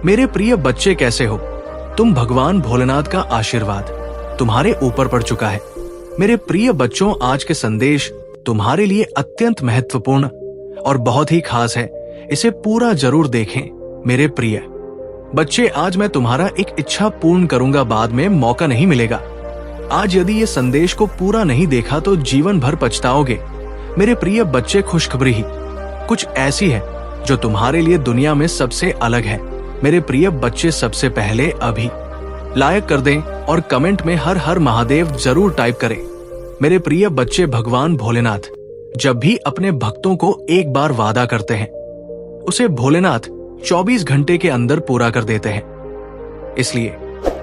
मेरे प्रिय बच्चे कैसे हो? तुम भगवान भोलेनाथ का आशीर्वाद तुम्हारे ऊपर पड़ चुका है। मेरे प्रिय बच्चों, आज के संदेश तुम्हारे लिए अत्यंत महत्वपूर्ण और बहुत ही खास है। इसे पूरा जरूर देखें। मेरे प्रिय बच्चे, आज मैं तुम्हारा एक इच्छा पूर्ण करूंगा, बाद में मौका नहीं मिलेगा। आज यदि ये संदेश को पूरा नहीं देखा तो जीवन भर पछताओगे। मेरे प्रिय बच्चे, खुशखबरी ही कुछ ऐसी है जो तुम्हारे लिए दुनिया में सबसे अलग है। मेरे प्रिय बच्चे, सबसे पहले अभी लाइक कर दें और कमेंट में हर हर महादेव जरूर टाइप करें। मेरे प्रिय बच्चे, भगवान भोलेनाथ जब भी अपने भक्तों को एक बार वादा करते हैं, उसे भोलेनाथ 24 घंटे के अंदर पूरा कर देते हैं। इसलिए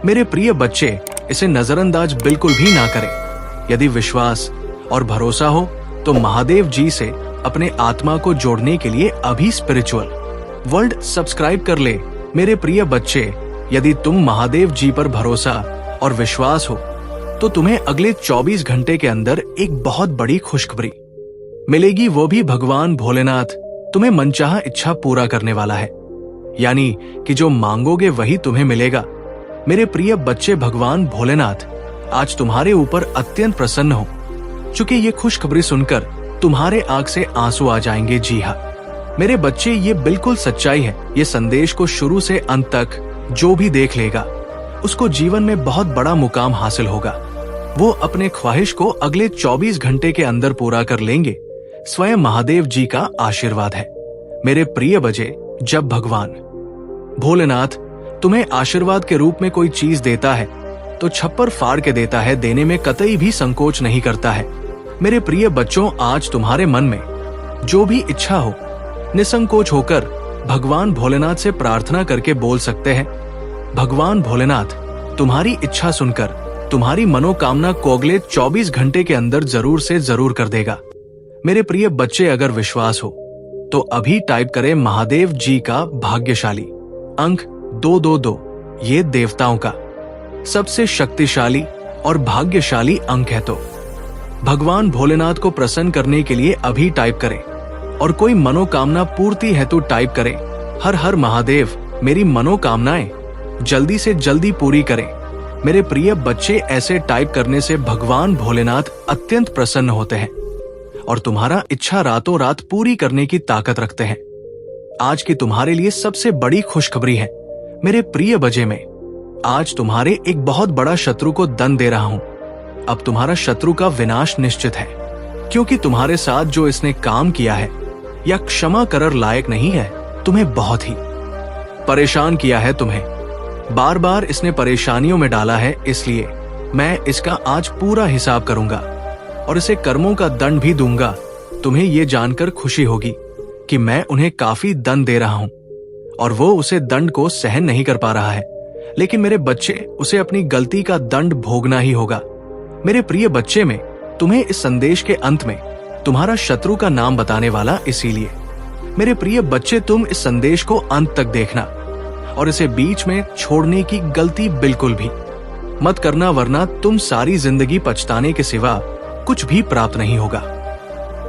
मेरे प्रिय बच्चे, इसे नजरअंदाज बिल्कुल भी ना करें। यदि विश्वास और भरोसा हो तो महादेव जी से अपने आत्मा को जोड़ने के लिए अभी स्पिरिचुअल वर्ल्ड सब्सक्राइब कर ले। मेरे प्रिय बच्चे, यदि तुम महादेव जी पर भरोसा और विश्वास हो तो तुम्हें अगले 24 घंटे के अंदर एक बहुत बड़ी खुशखबरी मिलेगी। वो भी भगवान भोलेनाथ तुम्हें मनचाहा इच्छा पूरा करने वाला है, यानी कि जो मांगोगे वही तुम्हें मिलेगा। मेरे प्रिय बच्चे, भगवान भोलेनाथ आज तुम्हारे ऊपर अत्यंत प्रसन्न हो चूंकि ये खुशखबरी सुनकर तुम्हारे आंख से आंसू आ जाएंगे। जी हाँ मेरे बच्चे, ये बिल्कुल सच्चाई है। ये संदेश को शुरू से अंत तक जो भी देख लेगा उसको जीवन में बहुत बड़ा मुकाम हासिल होगा। वो अपने ख्वाहिश को अगले 24 घंटे के अंदर पूरा कर लेंगे। स्वयं महादेव जी का आशीर्वाद है। मेरे प्रिय बच्चे, जब भगवान भोलेनाथ तुम्हें आशीर्वाद के रूप में कोई चीज देता है तो छप्पर फाड़ के देता है, देने में कतई भी संकोच नहीं करता है। मेरे प्रिय बच्चों, आज तुम्हारे मन में जो भी इच्छा हो, निसंकोच होकर भगवान भोलेनाथ से प्रार्थना करके बोल सकते हैं। भगवान भोलेनाथ तुम्हारी इच्छा सुनकर तुम्हारी मनोकामना को अगले 24 घंटे के अंदर जरूर से जरूर कर देगा। मेरे प्रिय बच्चे, अगर विश्वास हो तो अभी टाइप करें महादेव जी का भाग्यशाली अंक 222। ये देवताओं का सबसे शक्तिशाली और भाग्यशाली अंक है। तो भगवान भोलेनाथ को प्रसन्न करने के लिए अभी टाइप करें, और कोई मनोकामना पूर्ति है तो टाइप करें हर हर महादेव, मेरी मनोकामनाएं जल्दी से जल्दी पूरी करें। मेरे प्रिय बच्चे, ऐसे टाइप करने से भगवान भोलेनाथ अत्यंत प्रसन्न होते हैं और तुम्हारा इच्छा रातों रात पूरी करने की ताकत रखते हैं। आज की तुम्हारे लिए सबसे बड़ी खुशखबरी है। मेरे प्रिय बच्चे, में आज तुम्हारे एक बहुत बड़ा शत्रु को दंड दे रहा हूं। अब तुम्हारा शत्रु का विनाश निश्चित है, क्योंकि तुम्हारे साथ जो इसने काम किया है या क्षमा कर लायक नहीं है। तुम्हें बहुत ही परेशान किया है, तुम्हें बार बार इसने परेशानियों में डाला है। इसलिए मैं इसका आज पूरा हिसाब करूंगा और इसे कर्मों का दंड भी दूंगा। तुम्हें ये जानकर खुशी होगी कि मैं उन्हें काफी दंड दे रहा हूं और वो उसे दंड को सहन नहीं कर पा रहा है। लेकिन मेरे बच्चे, उसे अपनी गलती का दंड भोगना ही होगा। मेरे प्रिय बच्चे, में तुम्हें इस संदेश के अंत में तुम्हारा शत्रु का नाम बताने वाला, इसीलिए मेरे प्रिय बच्चे, तुम इस संदेश को अंत तक देखना और इसे बीच में छोड़ने की गलती बिल्कुल भी मत करना, वरना तुम सारी जिंदगी पछताने के सिवा कुछ भी प्राप्त नहीं होगा।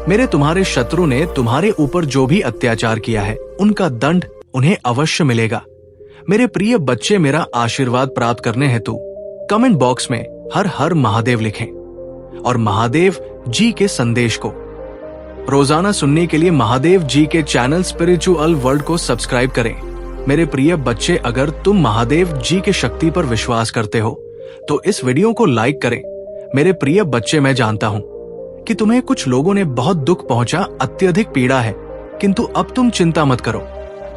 मेरे तुम्हारे शत्रु ने तुम्हारे ऊपर जो भी अत्याचार किया है उनका दंड उन्हें अवश्य मिलेगा। मेरे प्रिय बच्चे, मेरा आशीर्वाद प्राप्त करने हेतु कमेंट बॉक्स में हर हर महादेव लिखें और महादेव जी के संदेश को रोजाना सुनने के लिए महादेव जी के चैनल स्पिरिचुअल वर्ल्ड को सब्सक्राइब करें। मेरे प्रिय बच्चे, अगर तुम महादेव जी की शक्ति पर विश्वास करते हो तो इस वीडियो को लाइक करें। मेरे प्रिय बच्चे, मैं जानता हूं कि तुम्हें कुछ लोगों ने बहुत दुख पहुंचा, अत्यधिक पीड़ा है, किंतु अब तुम चिंता मत करो,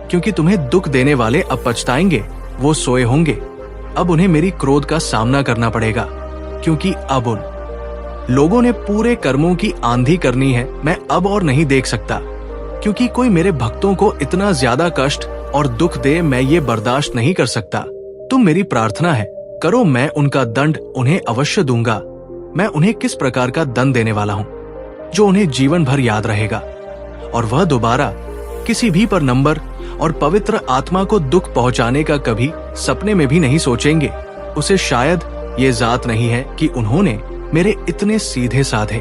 क्योंकि तुम्हें दुख देने वाले अब पछताएंगे। वो सोए होंगे, अब उन्हें मेरी क्रोध का सामना करना पड़ेगा, क्योंकि अब उन लोगों ने पूरे कर्मों की आंधी करनी है। मैं अब और नहीं देख सकता, क्योंकि कोई मेरे भक्तों को इतना ज्यादा कष्ट और दुख दे, मैं ये बर्दाश्त नहीं कर सकता। तुम मेरी प्रार्थना है करो, मैं उनका दंड उन्हें अवश्य दूंगा। मैं उन्हें किस प्रकार का दंड देने वाला हूं जो उन्हें जीवन भर याद रहेगा, और वह दोबारा किसी भी पर नंबर और पवित्र आत्मा को दुख पहुंचाने का कभी सपने में भी नहीं सोचेंगे। उसे शायद ये जात नहीं है कि उन्होंने मेरे इतने सीधे साधे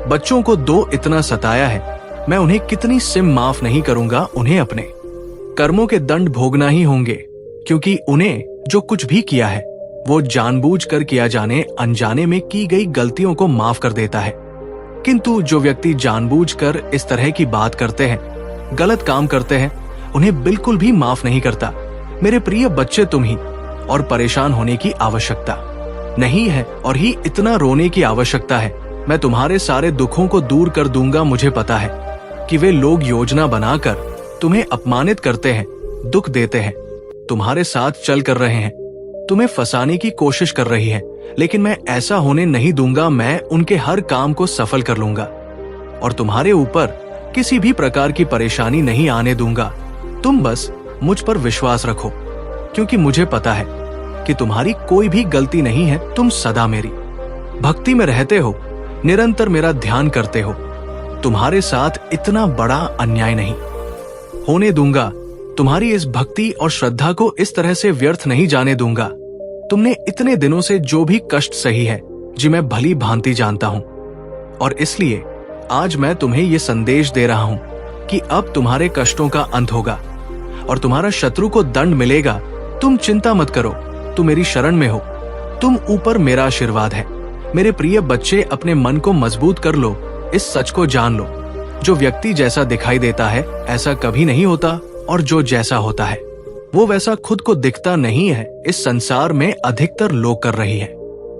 बच्चों को दो इतना सताया है। मैं उन्हें कितनी सिम माफ नहीं करूंगा, उन्हें अपने कर्मों के दंड भोगना ही होंगे। क्योंकि उन्हें जो कुछ भी किया है वो जानबूझकर किया जाने अनजाने में की गई गलतियों को माफ कर देता है। किंतु जो व्यक्ति जानबूझकर इस तरह की बात करते हैं, गलत काम करते हैं, उन्हें बिल्कुल भी माफ नहीं करता। मेरे प्रिय बच्चे, तुम ही और परेशान होने की आवश्यकता नहीं है और ही इतना रोने की आवश्यकता है। मैं तुम्हारे सारे दुखों को दूर कर दूंगा। मुझे पता है कि वे लोग योजना बनाकर तुम्हें अपमानित करते हैं, दुख देते हैं, तुम्हारे साथ चल कर रहे हैं, तुम्हें फंसाने की कोशिश कर रही है, लेकिन मैं ऐसा होने नहीं दूंगा। मैं उनके हर काम को सफल कर लूंगा और तुम्हारे ऊपर किसी भी प्रकार की परेशानी नहीं आने दूंगा। तुम बस मुझ पर विश्वास रखो, क्योंकि मुझे पता है कि तुम्हारी कोई भी गलती नहीं है। तुम सदा मेरी भक्ति में रहते हो, निरंतर मेरा ध्यान करते हो। तुम्हारे साथ इतना बड़ा अन्याय नहीं होने दूंगा। तुम्हारी इस भक्ति और श्रद्धा को इस तरह से व्यर्थ नहीं जाने दूंगा। तुमने इतने दिनों से जो भी कष्ट सही है, जी मैं भली भांति जानता हूं, और इसलिए आज मैं तुम्हें ये संदेश दे रहा हूं कि अब तुम्हारे कष्टों का अंत होगा और तुम्हारा शत्रु को दंड मिलेगा। तुम चिंता मत करो, तुम मेरी शरण में हो, तुम ऊपर मेरा आशीर्वाद है। मेरे प्रिय बच्चे, अपने मन को मजबूत कर लो, इस सच को जान लो, जो व्यक्ति जैसा दिखाई देता है ऐसा कभी नहीं होता, और जो जैसा होता है वो वैसा खुद को दिखता नहीं है। इस संसार में अधिकतर लोग कर रही है,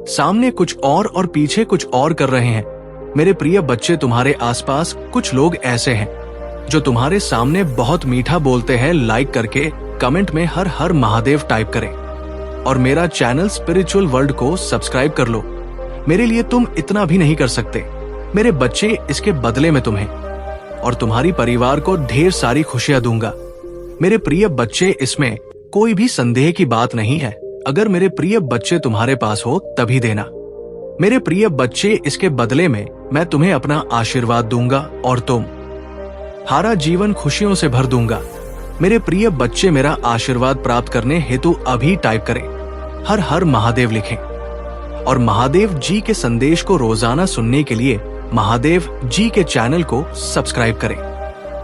सामने कुछ और पीछे कुछ और कर रहे हैं। मेरे प्रिय बच्चे, तुम्हारे आसपास कुछ लोग ऐसे हैं जो तुम्हारे सामने बहुत मीठा बोलते हैं। लाइक करके कमेंट में हर हर महादेव टाइप करें और मेरा चैनल स्पिरिचुअल वर्ल्ड को सब्सक्राइब कर लो। मेरे लिए तुम इतना भी नहीं कर सकते मेरे बच्चे। इसके बदले में तुम्हें और तुम्हारी परिवार को ढेर सारी खुशियां दूंगा। मेरे प्रिय बच्चे, इसमें कोई भी संदेह की बात नहीं है। अगर मेरे प्रिय बच्चे तुम्हारे पास हो तभी देना। मेरे प्रिय बच्चे, इसके बदले में मैं तुम्हें अपना आशीर्वाद दूंगा और तुम हारा जीवन खुशियों से भर दूंगा। मेरे प्रिय बच्चे, मेरा आशीर्वाद प्राप्त करने हेतु अभी टाइप करें, हर हर महादेव लिखें और महादेव जी के संदेश को रोजाना सुनने के लिए महादेव जी के चैनल को सब्सक्राइब करें।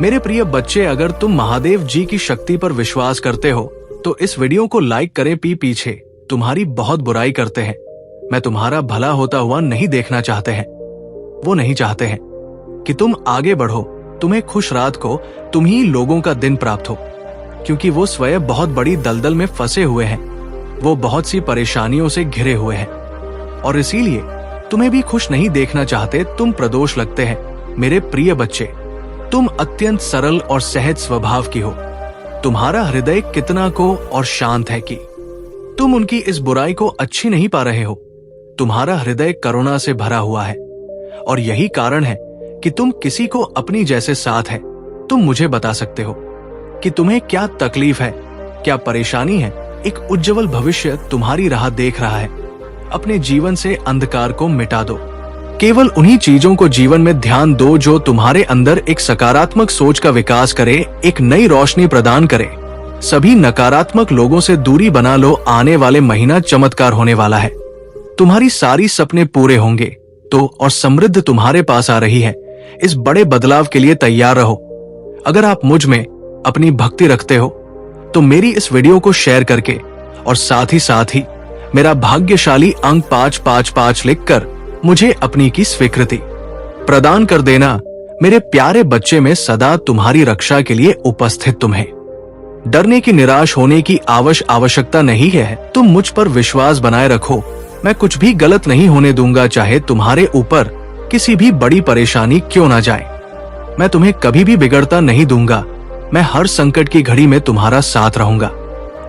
मेरे प्रिय बच्चे, अगर तुम महादेव जी की शक्ति पर विश्वास करते हो तो इस वीडियो को लाइक करें। पीछे तुम्हारी बहुत बुराई करते हैं, मैं तुम्हारा भला होता हुआ नहीं देखना चाहते हैं। वो नहीं चाहते हैं कि तुम आगे बढ़ो, तुम्हें खुश रात को तुम ही लोगों का दिन प्राप्त हो, क्योंकि वो स्वयं बहुत बड़ी दलदल में फंसे हुए हैं। वो बहुत सी परेशानियों से घिरे हुए हैं और इसीलिए तुम्हें भी खुश नहीं देखना चाहते। तुम प्रदोष लगते हैं। मेरे प्रिय बच्चे, तुम अत्यंत सरल और सहज स्वभाव की हो। तुम्हारा हृदय कितना को और शांत है कि तुम उनकी इस बुराई को अच्छी नहीं पा रहे हो। तुम्हारा हृदय करुणा से भरा हुआ है और यही कारण है कि तुम किसी को अपनी जैसे साथ है। तुम मुझे बता सकते हो कि तुम्हें क्या तकलीफ है, क्या परेशानी है। एक उज्जवल भविष्य तुम्हारी राह देख रहा है। अपने जीवन से अंधकार को मिटा दो। केवल उन्हीं चीजों को जीवन में ध्यान दो जो तुम्हारे अंदर एक सकारात्मक सोच का विकास करे, एक नई रोशनी प्रदान करे। सभी नकारात्मक लोगों से दूरी बना लो। आने वाले महीना चमत्कार होने वाला है। तुम्हारी सारी सपने पूरे होंगे तो और समृद्ध तुम्हारे पास आ रही है। इस बड़े बदलाव के लिए तैयार रहो। अगर आप मुझ में अपनी भक्ति रखते हो तो मेरी इस वीडियो को शेयर करके और साथ ही मेरा भाग्यशाली अंक 555 लिखकर मुझे अपनी की स्वीकृति प्रदान कर देना। मेरे प्यारे बच्चे, में सदा तुम्हारी रक्षा के लिए उपस्थित तुम्हें डरने की, निराश होने की आवश्यकता नहीं है। तुम मुझ पर विश्वास बनाए रखो। मैं कुछ भी गलत नहीं होने दूंगा, चाहे तुम्हारे ऊपर किसी भी बड़ी परेशानी क्यों ना जाए। मैं तुम्हें कभी भी बिगड़ता नहीं दूंगा। मैं हर संकट की घड़ी में तुम्हारा साथ रहूंगा।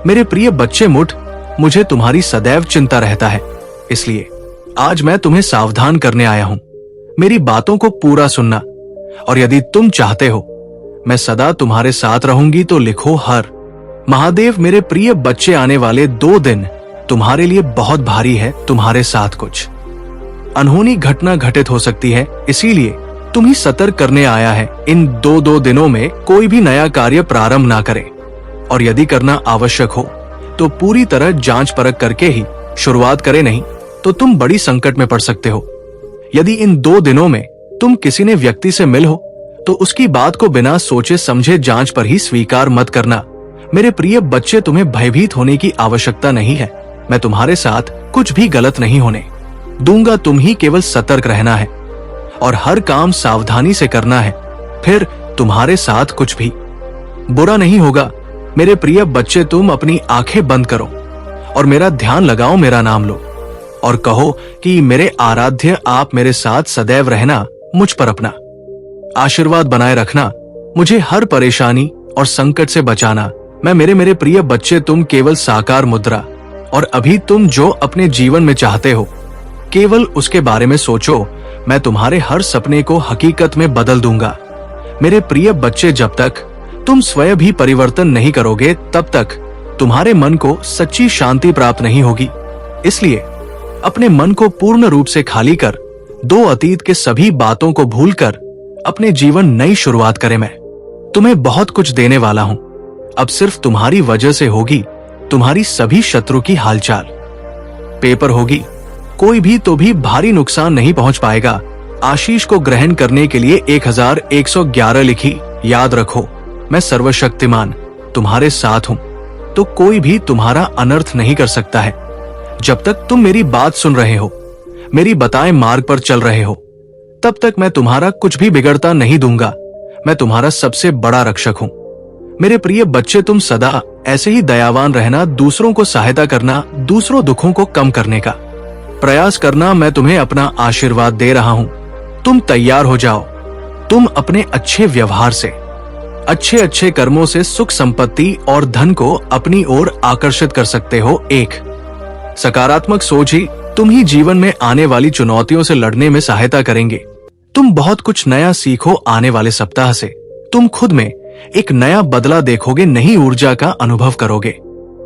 मेरे प्रिय बच्चे, मुझे तुम्हारी सदैव चिंता रहता है, इसलिए आज मैं तुम्हें सावधान करने आया हूं। मेरी बातों को पूरा सुनना, और यदि तुम चाहते हो मैं सदा तुम्हारे साथ रहूंगी तो लिखो हर महादेव। मेरे प्रिय बच्चे, आने वाले 2 दिन तुम्हारे लिए बहुत भारी है। तुम्हारे साथ कुछ अनहोनी घटना घटित हो सकती है, इसीलिए तुम ही सतर्क करने आया है। इन 2 दिनों में कोई भी नया कार्य प्रारंभ ना करे, और यदि करना आवश्यक हो तो पूरी तरह जांच परख करके ही शुरुआत करे, नहीं तो तुम बड़ी संकट में पड़ सकते हो। यदि इन 2 दिनों में तुम किसी ने व्यक्ति से मिल हो तो उसकी बात को बिना सोचे समझे जांच पर ही स्वीकार मत करना। मेरे प्रिय बच्चे, तुम्हें भयभीत होने की आवश्यकता नहीं है। मैं तुम्हारे साथ कुछ भी गलत नहीं होने दूंगा। तुम ही केवल सतर्क रहना है और हर काम सावधानी से करना है, फिर तुम्हारे साथ कुछ भी बुरा नहीं होगा। मेरे प्रिय बच्चे, तुम अपनी आंखें बंद करो और मेरा ध्यान लगाओ, मेरा नाम लो और कहो कि मेरे आराध्य, आप मेरे साथ सदैव रहना, मुझ पर अपना आशीर्वाद बनाए रखना, मुझे हर परेशानी और संकट से बचाना। मैं मेरे प्रिय बच्चे, तुम केवल साकार मुद्रा और अभी तुम जो अपने जीवन में चाहते हो, केवल उसके बारे में सोचो। मैं तुम्हारे हर सपने को हकीकत में बदल दूंगा। मेरे प्रिय बच्चे, जब तक तुम स्वयं भी परिवर्तन नहीं करोगे, तब तक तुम्हारे मन को सच्ची शांति प्राप्त नहीं होगी। इसलिए अपने मन को पूर्ण रूप से खाली कर दो। अतीत के सभी बातों को भूलकर अपने जीवन नई शुरुआत करें। मैं तुम्हें बहुत कुछ देने वाला हूं। अब सिर्फ तुम्हारी वजह से होगी तुम्हारी सभी शत्रु की हालचाल। पेपर होगी, कोई भी तो भी भारी नुकसान नहीं पहुंच पाएगा। आशीष को ग्रहण करने के लिए 1111 लिखी। याद रखो, मैं सर्वशक्तिमान तुम्हारे साथ हूं, तो कोई भी तुम्हारा अनर्थ नहीं कर सकता है। जब तक तुम मेरी बात सुन रहे हो, मेरी बताए मार्ग पर चल रहे हो, तब तक मैं तुम्हारा कुछ भी बिगड़ता नहीं दूंगा। मैं तुम्हारा सबसे बड़ा रक्षक हूं। मेरे प्रिय बच्चे, तुम सदा ऐसे ही दयावान रहना, दूसरों को सहायता करना, दूसरों दुखों को कम करने का प्रयास करना। मैं तुम्हें अपना आशीर्वाद दे रहा हूं। तुम तैयार हो जाओ। तुम अपने अच्छे व्यवहार से, अच्छे अच्छे कर्मों से सुख संपत्ति और धन को अपनी ओर आकर्षित कर सकते हो। एक सकारात्मक सोच ही तुम ही जीवन में आने वाली चुनौतियों से लड़ने में सहायता करेंगे। तुम बहुत कुछ नया सीखो आने वाले सप्ताह से। तुम खुद में एक नया बदला देखोगे, नई ऊर्जा का अनुभव करोगे।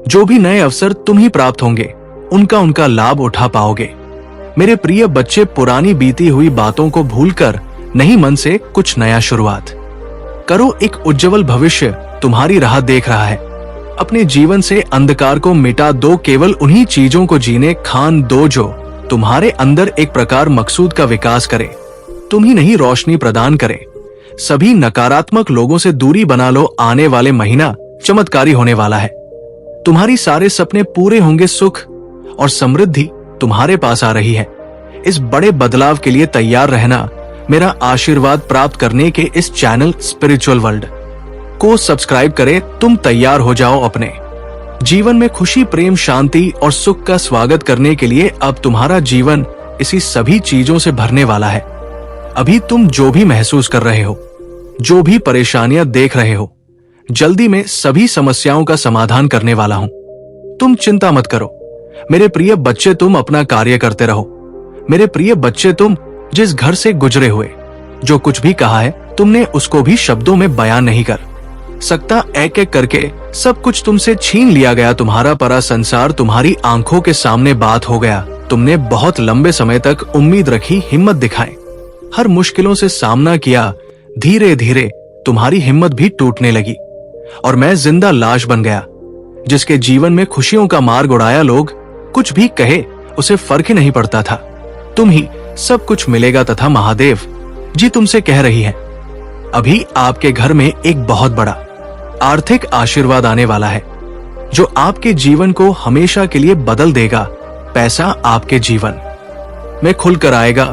जो भी नए अवसर तुम ही प्राप्त होंगे, उनका लाभ उठा पाओगे। मेरे प्रिय बच्चे, पुरानी बीती हुई बातों को भूलकर नई मन से कुछ नया शुरुआत करो। एक उज्जवल भविष्य तुम्हारी राह देख रहा है। अपने जीवन से अंधकार को मिटा दो। केवल उन्हीं चीजों को जीने खान दो जो तुम्हारे अंदर एक प्रकार मकसूद का विकास करे। तुम ही नहीं, रोशनी प्रदान करे। सभी नकारात्मक लोगों से दूरी बना लो। आने वाले महीना चमत्कारी होने वाला है। तुम्हारी सारे सपने पूरे होंगे। सुख और समृद्धि तुम्हारे पास आ रही है। इस बड़े बदलाव के लिए तैयार रहना। मेरा आशीर्वाद प्राप्त करने के इस चैनल स्पिरिचुअल वर्ल्ड को सब्सक्राइब करें। तुम तैयार हो जाओ अपने जीवन में खुशी, प्रेम, शांति और सुख का स्वागत करने के लिए। अब तुम्हारा जीवन इसी सभी चीजों से भरने वाला है। अभी तुम जो भी महसूस कर रहे हो, जो भी परेशानियां देख रहे हो, जल्दी में सभी समस्याओं का समाधान करने वाला हूं। तुम चिंता मत करो मेरे प्रिय बच्चे, तुम अपना कार्य करते रहो। मेरे प्रिय बच्चे, तुम जिस घर से गुजरे हुए, जो कुछ भी कहा है, तुमने उसको भी शब्दों में बयान नहीं कर सकता। एक एक करके सब कुछ तुमसे छीन लिया गया। तुम्हारा परा संसार तुम्हारी आंखों के सामने बात हो गया। तुमने बहुत लंबे समय तक उम्मीद रखी, हिम्मत दिखाई, हर मुश्किलों से सामना किया। धीरे धीरे तुम्हारी हिम्मत भी टूटने लगी और मैं जिंदा लाश बन गया, जिसके जीवन में खुशियों का मार्ग उड़ाया। लोग कुछ भी कहे, उसे फर्क ही नहीं पड़ता था। तुम ही सब कुछ मिलेगा तथा महादेव जी तुमसे कह रही है, अभी आपके घर में एक बहुत बड़ा आर्थिक आशीर्वाद आने वाला है, जो आपके जीवन को हमेशा के लिए बदल देगा। पैसा आपके जीवन में खुलकर आएगा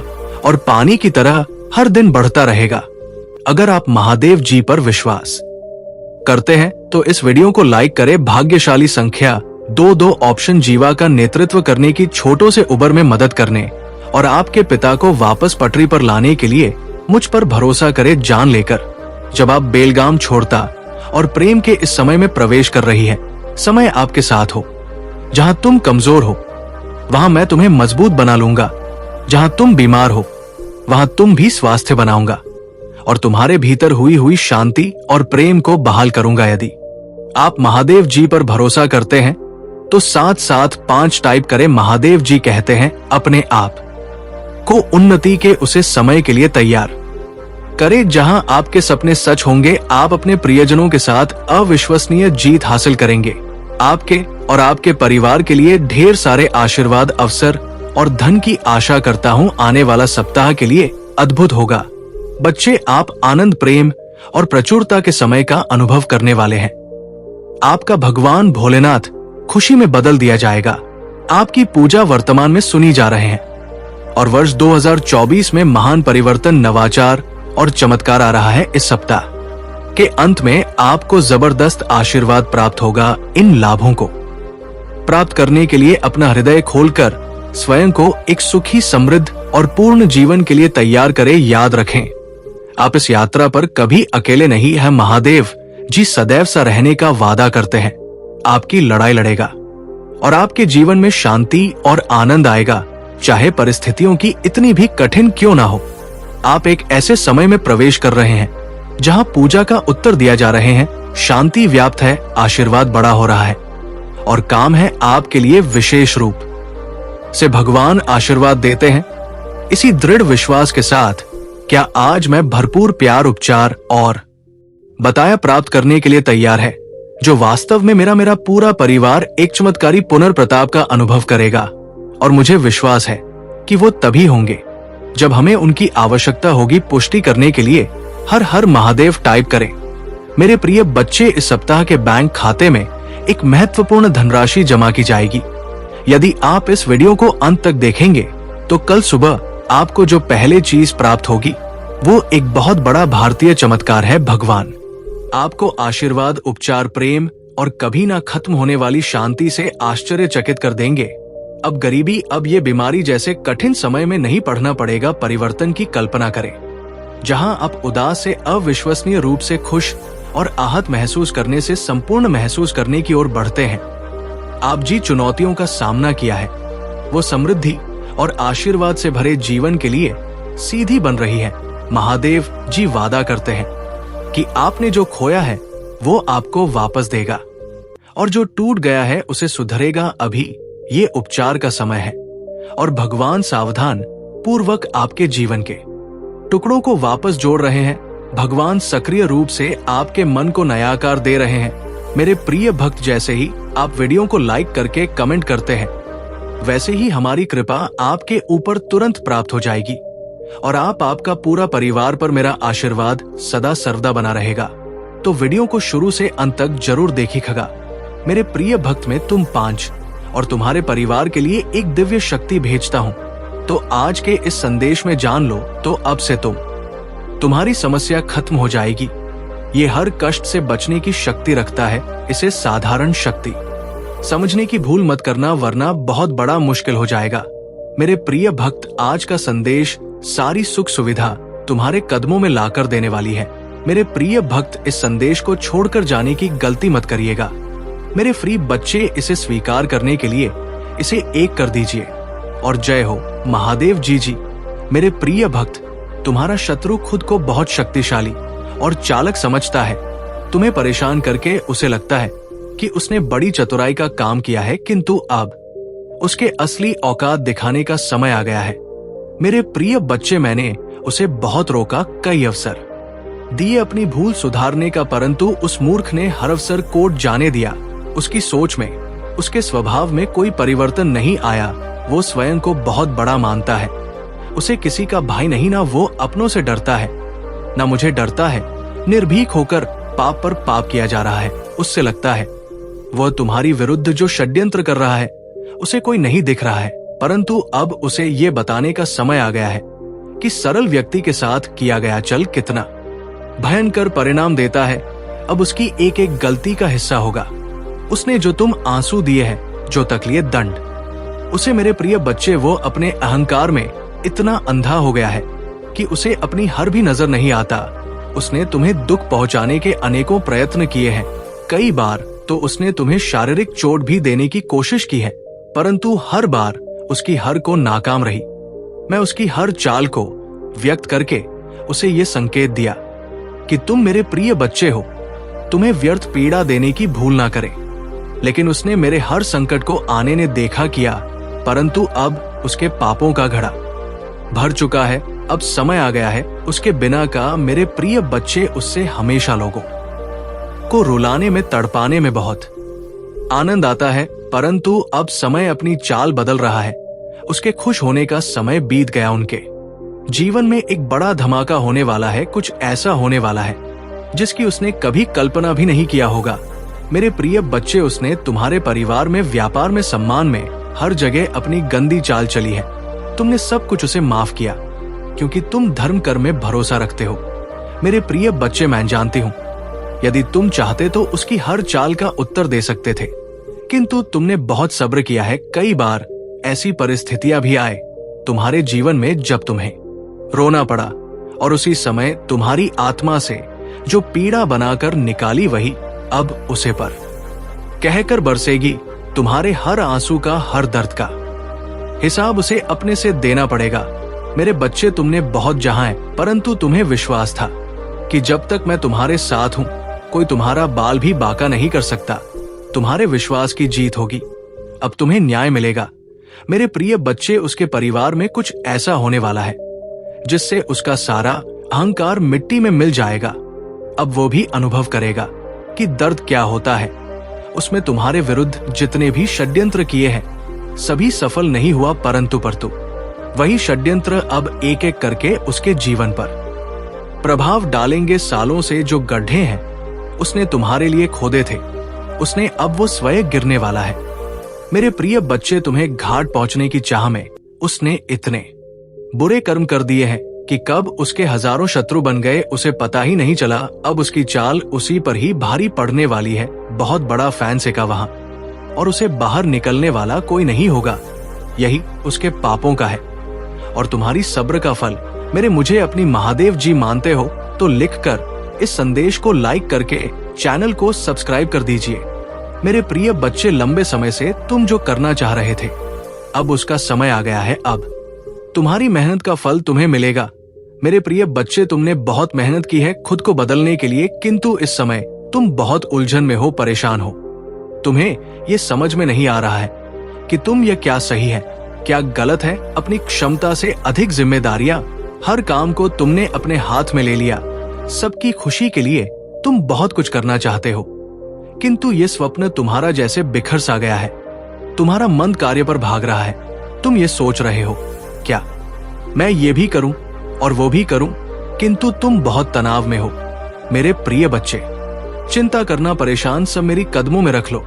और पानी की तरह हर दिन बढ़ता रहेगा। अगर आप महादेव जी पर विश्वास करते हैं तो इस वीडियो को लाइक करें। भाग्यशाली संख्या 2 ऑप्शन जीवा का नेतृत्व करने की, छोटों से उबर में मदद करने और आपके पिता को वापस पटरी पर लाने के लिए मुझ पर भरोसा करें जान लेकर। जब आप बेलगाम छोड़ता और प्रेम के इस समय में प्रवेश कर रही है, समय आपके साथ हो। जहां तुम कमजोर हो, वहां मैं तुम्हें मजबूत बना लूंगा। जहां तुम बीमार हो, वहां तुम भी स्वास्थ्य बनाऊंगा और तुम्हारे भीतर हुई शांति और प्रेम को बहाल करूंगा। यदि आप महादेव जी पर भरोसा करते हैं तो साथ साथ 5 टाइप करें। महादेव जी कहते हैं अपने आप को उन्नति के उसे समय के लिए तैयार करें जहां आपके सपने सच होंगे। आप अपने प्रियजनों के साथ अविश्वसनीय जीत हासिल करेंगे। आपके और आपके परिवार के लिए ढेर सारे आशीर्वाद, अवसर और धन की आशा करता हूं। आने वाला सप्ताह के लिए अद्भुत होगा। बच्चे, आप आनंद, प्रेम और प्रचुरता के समय का अनुभव करने वाले हैं। आपका भगवान भोलेनाथ खुशी में बदल दिया जाएगा। आपकी पूजा वर्तमान में सुनी जा रहे हैं और वर्ष 2024 में महान परिवर्तन, नवाचार और चमत्कार आ रहा है। इस सप्ताह के अंत में आपको जबरदस्त आशीर्वाद प्राप्त होगा। इन लाभों को प्राप्त करने के लिए अपना हृदय खोलकर स्वयं को एक सुखी, समृद्ध और पूर्ण जीवन के लिए तैयार करें। याद रखें, आप इस यात्रा पर कभी अकेले नहीं हैं। महादेव जी सदैव सा रहने का वादा करते हैं। आपकी लड़ाई लड़ेगा और आपके जीवन में शांति और आनंद आएगा, चाहे परिस्थितियों की इतनी भी कठिन क्यों ना हो। आप एक ऐसे समय में प्रवेश कर रहे हैं जहां पूजा का उत्तर दिया जा रहे हैं, शांति व्याप्त है, आशीर्वाद बड़ा हो रहा है और काम है आपके लिए विशेष रूप से भगवान आशीर्वाद देते हैं। इसी दृढ़ विश्वास के साथ क्या आज मैं भरपूर प्यार, उपचार और बताया प्राप्त करने के लिए तैयार है, जो वास्तव में मेरा पूरा परिवार एक चमत्कारी पुनर्प्रताप का अनुभव करेगा। और मुझे विश्वास है कि वो तभी होंगे जब हमें उनकी आवश्यकता होगी। पुष्टि करने के लिए हर हर महादेव टाइप करें। मेरे प्रिय बच्चे, इस सप्ताह के बैंक खाते में एक महत्वपूर्ण धनराशि जमा की जाएगी। यदि आप इस वीडियो को अंत तक देखेंगे तो कल सुबह आपको जो पहले चीज प्राप्त होगी वो एक बहुत बड़ा भारतीय चमत्कार है। भगवान आपको आशीर्वाद, उपचार, प्रेम और कभी ना खत्म होने वाली शांति से आश्चर्यचकित कर देंगे। अब गरीबी, अब ये बीमारी जैसे कठिन समय में नहीं पढ़ना पड़ेगा। परिवर्तन की कल्पना करें, जहां आप उदास से अविश्वसनीय रूप से खुश और आहत महसूस करने से संपूर्ण महसूस करने की ओर बढ़ते हैं। आप जी चुनौतियों का सामना किया है, वो समृद्धि और आशीर्वाद से भरे जीवन के लिए सीधी बन रही है। महादेव जी वादा करते हैं कि आपने जो खोया है वो आपको वापस देगा और जो टूट गया है उसे सुधरेगा। अभी ये उपचार का समय है और भगवान सावधान पूर्वक आपके जीवन के टुकड़ों को वापस जोड़ रहे हैं। भगवान सक्रिय रूप से आपके मन को नया आकार दे रहे हैं। मेरे प्रिय भक्त, जैसे ही आप वीडियो को लाइक करके कमेंट करते हैं, वैसे ही हमारी कृपा आपके ऊपर तुरंत प्राप्त हो जाएगी और आपका पूरा परिवार पर मेरा आशीर्वाद सदा सर्वदा बना रहेगा। तो वीडियो को शुरू से अंत तक जरूर देखिएगा। मेरे प्रिय भक्त, में तुम 5 और तुम्हारे परिवार के लिए एक दिव्य शक्ति भेजता हूँ। तो आज के इस संदेश में जान लो, तो अब से तुम्हारी समस्या खत्म हो जाएगी। ये हर कष्ट से बचने की शक्ति रखता है। इसे साधारण शक्ति समझने की भूल मत करना, वरना बहुत बड़ा मुश्किल हो जाएगा। मेरे प्रिय भक्त, आज का संदेश सारी सुख सुविधा तुम्हारे कदमों में लाकर देने वाली है। मेरे प्रिय भक्त, इस संदेश को छोड़कर जाने की गलती मत करिएगा। मेरे फ्री बच्चे, इसे स्वीकार करने के लिए इसे एक कर दीजिए और जय हो महादेव जी। मेरे प्रिय भक्त, तुम्हारा शत्रु खुद को बहुत शक्तिशाली और चालक समझता है। तुम्हें परेशान करके उसे लगता है कि उसने बड़ी चतुराई का काम किया है, किंतु अब उसके असली औकात दिखाने का समय आ गया है। मेरे प्रिय बच्चे, मैंने उसे बहुत रोका, कई अवसर दिए अपनी भूल सुधारने का, परंतु उस मूर्ख ने हर अवसर कोट जाने दिया। उसकी सोच में, उसके स्वभाव में कोई परिवर्तन नहीं आया। वो स्वयं को बहुत बड़ा मानता है। उसे किसी का भाई नहीं, ना वो अपनों से डरता है, ना मुझे डरता है। निर्भीक होकर पाप पर पाप किया जा रहा है। उससे लगता है वह तुम्हारी विरुद्ध जो षड्यंत्र कर रहा है उसे कोई नहीं दिख रहा है, परंतु अब उसे ये बताने का समय आ गया है कि सरल व्यक्ति के साथ किया गया छल कितना भयंकर परिणाम देता है। अब उसकी एक एक गलती का हिस्सा होगा। उसने जो तुम आंसू दिए हैं, जो तकलीफ, दंड, उसे मेरे प्रिय बच्चे, वो अपने अहंकार में इतना अंधा हो गया है कि उसे अपनी हर भी नजर नहीं आता। उसने तुम्हें दुख पहुंचाने के अनेकों प्रयत्न किए हैं। कई बार तो उसने तुम्हें शारीरिक चोट भी देने की कोशिश की है, परंतु हर बार उसकी हर को नाकाम रही। मैं उसकी हर चाल को व्यक्त करके उसे ये संकेत दिया कि तुम मेरे प्रिय बच्चे हो, तुम्हें व्यर्थ पीड़ा देने की भूल ना करें। लेकिन उसने मेरे हर संकट को आने ने देखा किया, परंतु अब उसके पापों का घड़ा भर चुका है। अब समय आ गया है उसके बिना का। मेरे प्रिय बच्चे, उससे हमेशा लोगों को रुलाने में, तड़पाने में बहुत आनंद आता है, परंतु अब समय अपनी चाल बदल रहा है। उसके खुश होने का समय बीत गया। उनके जीवन में एक बड़ा धमाका होने वाला है। कुछ ऐसा होने वाला है जिसकी उसने कभी कल्पना भी नहीं किया होगा। मेरे प्रिय बच्चे, उसने तुम्हारे परिवार में, व्यापार में, सम्मान में, हर जगह अपनी गंदी चाल चली है। तुमने सब कुछ उसे माफ किया क्योंकि तुम धर्म कर्म में भरोसा रखते हो। मेरे प्रिय बच्चे, मैं जानती हूँ यदि तुम चाहते तो उसकी हर चाल का उत्तर दे सकते थे, किंतु तुमने बहुत सब्र किया है। कई बार ऐसी परिस्थितियां भी आए तुम्हारे जीवन में जब तुम्हें रोना पड़ा, और उसी समय तुम्हारी आत्मा से जो पीड़ा बनाकर निकाली वही अब उसे पर कहकर बरसेगी। तुम्हारे हर आंसू का, हर दर्द का हिसाब उसे अपने से देना पड़ेगा। मेरे बच्चे, तुमने बहुत जहाँ है, परंतु तुम्हें विश्वास था कि जब तक मैं तुम्हारे साथ हूं कोई तुम्हारा बाल भी बांका नहीं कर सकता। तुम्हारे विश्वास की जीत होगी। अब तुम्हें न्याय मिलेगा। मेरे प्रिय बच्चे, उसके परिवार में कुछ ऐसा होने वाला है जिससे उसका सारा अहंकार मिट्टी में मिल जाएगा। अब वो भी अनुभव करेगा कि दर्द क्या होता है। उसमें तुम्हारे विरुद्ध जितने भी षड्यंत्र किए हैं सभी सफल नहीं हुआ, परंतु वही षड्यंत्र अब एक एक करके उसके जीवन पर प्रभाव डालेंगे। सालों से जो गड्ढे हैं उसने तुम्हारे लिए खोदे थे, उसने अब वो स्वयं गिरने वाला है। मेरे प्रिय बच्चे, तुम्हें घाट पहुंचने की चाह में उसने इतने बुरे कर्म कर दिए हैं कि कब उसके हजारों शत्रु बन गए उसे पता ही नहीं चला। अब उसकी चाल उसी पर ही भारी पड़ने वाली है। बहुत बड़ा फैन सेका वहां, और उसे बाहर निकलने वाला कोई नहीं होगा। यही उसके पापों का है और तुम्हारी सब्र का फल। मुझे अपनी महादेव जी मानते हो तो लिखकर इस संदेश को लाइक करके चैनल को सब्सक्राइब कर दीजिए। मेरे प्रिय बच्चे, लंबे समय से तुम जो करना चाह रहे थे अब उसका समय आ गया है। अब तुम्हारी मेहनत का फल तुम्हें मिलेगा। मेरे प्रिय बच्चे, तुमने बहुत मेहनत की है खुद को बदलने के लिए, किंतु इस समय तुम बहुत उलझन में हो, परेशान हो। तुम्हें ये समझ में नहीं आ रहा है कि तुम यह क्या सही है, क्या गलत है। अपनी क्षमता से अधिक जिम्मेदारियां, हर काम को तुमने अपने हाथ में ले लिया। सबकी खुशी के लिए तुम बहुत कुछ करना चाहते हो, किंतु ये स्वप्न तुम्हारा जैसे बिखर सा गया है। तुम्हारा मन कार्य पर भाग रहा है। तुम ये सोच रहे हो, क्या मैं ये भी करूं और वो भी करूं, किंतु तुम बहुत तनाव में हो। मेरे प्रिय बच्चे, चिंता करना, परेशान सब मेरी कदमों में रख लो,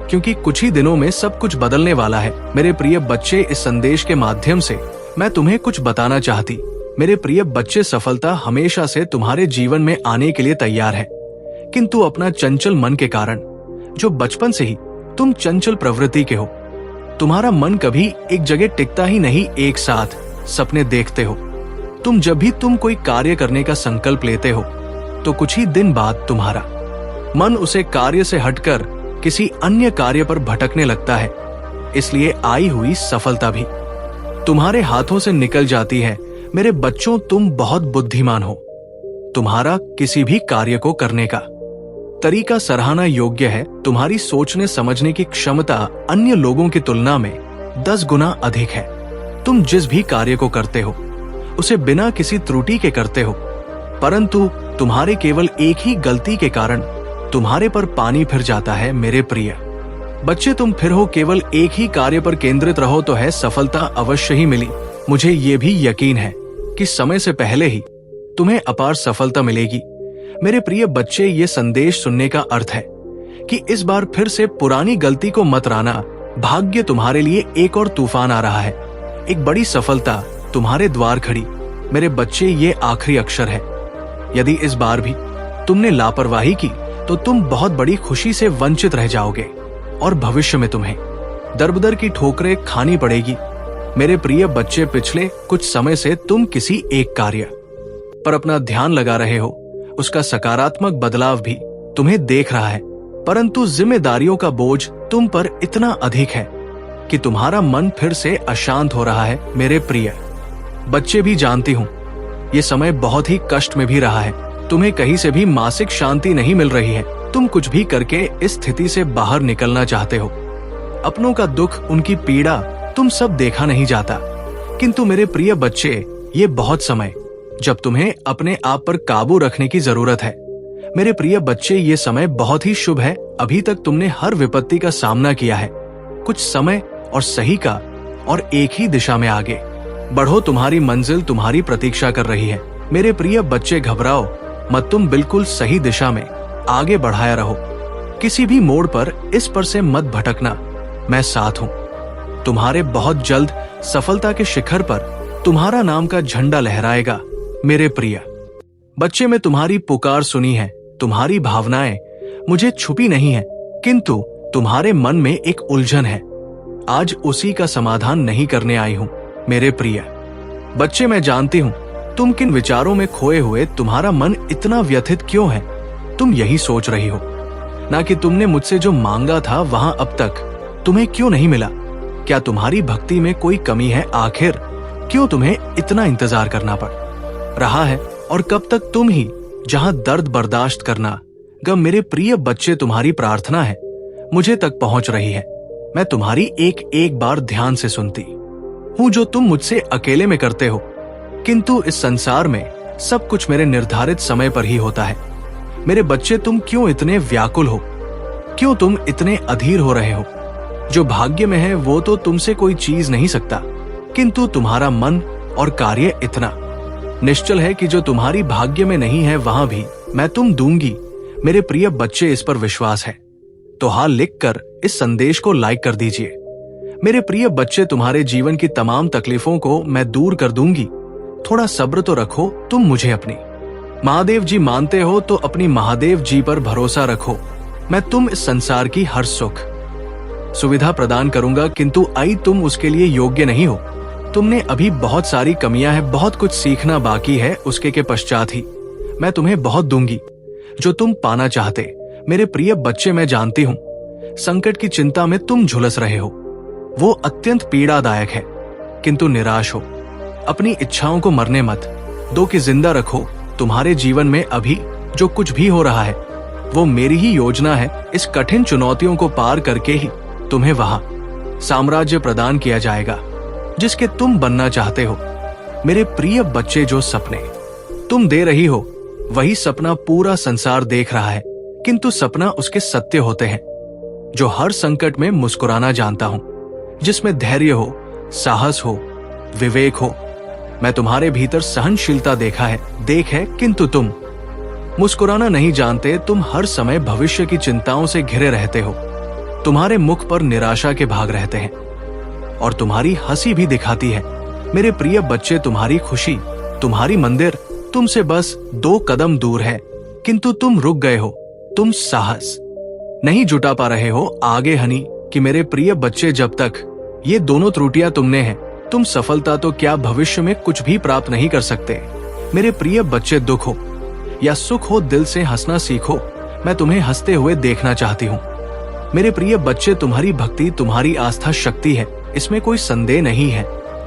क्योंकि कुछ ही दिनों में सब कुछ बदलने वाला है। मेरे प्रिय बच्चे, इस संदेश के माध्यम से मैं तुम्हें कुछ बताना चाहती। मेरे प्रिय बच्चे, सफलता हमेशा से तुम्हारे जीवन में आने के लिए तैयार है, किंतु अपना चंचल मन के कारण, जो बचपन से ही तुम चंचल प्रवृत्ति के हो, तुम्हारा मन कभी एक जगह टिकता ही नहीं, एक साथ सपने देखते हो। जब भी तुम कोई कार्य करने का संकल्प लेते हो तो कुछ ही दिन बाद तुम्हारा मन उसे कार्य से हटकर किसी अन्य कार्य पर भटकने लगता है। इसलिए आई हुई सफलता भी तुम्हारे हाथों से निकल जाती है। मेरे बच्चों, तुम बहुत बुद्धिमान हो। तुम्हारा किसी भी कार्य को करने का तरीका सराहना योग्य है। तुम्हारी सोचने समझने की क्षमता अन्य लोगों की तुलना में 10 गुना अधिक है। तुम जिस भी कार्य को करते हो उसे बिना किसी त्रुटि के करते हो, परंतु तुम्हारे केवल एक ही गलती के कारण तुम्हारे पर पानी फिर जाता है। मेरे प्रिय बच्चे, तुम फिर हो केवल एक ही कार्य पर केंद्रित रहो तो है सफलता अवश्य ही मिली। मुझे ये भी यकीन है कि समय से पहले ही तुम्हें अपार सफलता मिलेगी। मेरे प्रिय बच्चे, ये संदेश सुनने का अर्थ है कि इस बार फिर से पुरानी गलती को मत राना। भाग्य तुम्हारे लिए एक और तूफान आ रहा है। एक बड़ी सफलता तुम्हारे द्वार खड़ी। मेरे बच्चे, ये आखिरी अक्षर है। यदि इस बार भी तुमने लापरवाही की तो तुम बहुत बड़ी खुशी से वंचित रह जाओगे और भविष्य में तुम्हें दरबदर की ठोकरें खानी पड़ेगी। मेरे प्रिय बच्चे, पिछले कुछ समय से तुम किसी एक कार्य पर अपना ध्यान लगा रहे हो। उसका सकारात्मक बदलाव भी तुम्हें देख रहा है, परंतु जिम्मेदारियों का बोझ तुम पर इतना अधिक है कि तुम्हारा मन फिर से अशांत हो रहा है। मेरे प्रिय बच्चे, भी जानती हूँ ये समय बहुत ही कष्ट में भी रहा है। तुम्हें कहीं से भी मासिक शांति नहीं मिल रही है। तुम कुछ भी करके इस स्थिति से बाहर निकलना चाहते हो। अपनों का दुख, उनकी पीड़ा तुम सब देखा नहीं जाता, किंतु मेरे प्रिय बच्चे, ये बहुत समय जब तुम्हें अपने आप पर काबू रखने की जरूरत है। मेरे प्रिय बच्चे, ये समय बहुत ही शुभ है। अभी तक तुमने हर विपत्ति का सामना किया है। कुछ समय और सही का और एक ही दिशा में आगे बढ़ो। तुम्हारी मंजिल तुम्हारी प्रतीक्षा कर रही है। मेरे प्रिय बच्चे, घबराओ मत, तुम बिल्कुल सही दिशा में आगे बढ़ाया रहो। किसी भी मोड़ पर इस पर से मत भटकना, मैं साथ हूं। तुम्हारे बहुत जल्द सफलता के शिखर पर तुम्हारा नाम का झंडा लहराएगा। मेरे प्रिय बच्चे, मैं तुम्हारी पुकार सुनी है। तुम्हारी भावनाएं मुझे छुपी नहीं है, किंतु तुम्हारे मन में एक उलझन है। आज उसी का समाधान नहीं करने आई हूं। मेरे प्रिय बच्चे, मैं जानती हूं तुम किन विचारों में खोए हुए तुम्हारा मन इतना व्यथित क्यों है। तुम यही सोच रही हो ना कि तुमने मुझसे जो मांगा था वहां अब तक तुम्हें क्यों नहीं मिला। क्या तुम्हारी भक्ति में कोई कमी है? आखिर क्यों तुम्हें इतना इंतजार करना पड़ रहा है? और कब तक तुम ही जहां दर्द बर्दाश्त करना गम। मेरे प्रिय बच्चे, तुम्हारी प्रार्थना है मुझे तक पहुंच रही है। मैं तुम्हारी एक एक बार ध्यान से सुनती हूं जो तुम मुझसे अकेले में करते हो, किंतु इस संसार में सब कुछ मेरे निर्धारित समय पर ही होता है। मेरे बच्चे, तुम क्यों इतने व्याकुल हो? क्यों तुम इतने अधीर हो रहे हो? जो भाग्य में है वो तो तुमसे कोई चीज नहीं सकता, किंतु तुम्हारा मन और कार्य इतना निश्चल है कि जो तुम्हारी भाग्य में नहीं है वहां भी मैं तुम दूंगी। मेरे प्रिय बच्चे, इस पर विश्वास है तो हाल लिखकर इस संदेश को लाइक कर दीजिए। मेरे प्रिय बच्चे, तुम्हारे जीवन की तमाम तकलीफों को मैं दूर कर दूंगी। थोड़ा सब्र तो रखो तुम मुझे अपनी महादेव जी मानते हो तो अपनी महादेव जी पर भरोसा रखो। मैं तुम इस संसार की हर सुख सुविधा प्रदान करूंगा, किंतु आई तुम उसके लिए योग्य नहीं हो। तुमने अभी बहुत सारी कमियां हैं, बहुत कुछ सीखना बाकी है। उसके के पश्चात ही मैं तुम्हें बहुत दूंगी जो तुम पाना चाहते। मेरे प्रिय बच्चे, मैं जानती हूं संकट की चिंता में तुम झुलस रहे हो। वो अत्यंत पीड़ादायक है, किंतु निराश हो। अपनी इच्छाओं को मरने मत दो कि जिंदा रखो। तुम्हारे जीवन में अभी जो कुछ भी हो रहा है वो मेरी ही योजना है। इस कठिन चुनौतियों को पार करके ही तुम्हें वहां साम्राज्य प्रदान किया जाएगा जिसके तुम बनना चाहते हो। मेरे प्रिय बच्चे, जो सपने तुम दे रही हो वही सपना पूरा संसार देख रहा है, किंतु सपना उसके सत्य होते हैं जो हर संकट में मुस्कुराना जानता हूं, जिसमें धैर्य हो, साहस हो, विवेक हो। मैं तुम्हारे भीतर सहनशीलता देखा है, किंतु तुम मुस्कुराना नहीं जानते। तुम हर समय भविष्य की चिंताओं से घिरे रहते हो। तुम्हारे मुख पर निराशा के भाग रहते हैं और तुम्हारी हंसी भी दिखाती है। मेरे प्रिय बच्चे, तुम्हारी खुशी, तुम्हारी मंदिर तुमसे बस 2 कदम दूर है, किंतु तुम रुक गए हो। तुम साहस नहीं जुटा पा रहे हो आगे हनी कि मेरे प्रिय बच्चे, जब तक ये दोनों त्रुटियां तुमने हैं, तुम सफलता तो क्या भविष्य में कुछ भी प्राप्त नहीं कर सकते। मेरे प्रिय बच्चे, दुख हो या सुख हो, दिल से हंसना सीखो। मैं तुम्हें हंसते हुए देखना चाहती हूँ। मेरे प्रिय बच्चे, तुम्हारी भक्ति, तुम्हारी आस्था शक्ति है, इसमें कोई संदेह नहीं है,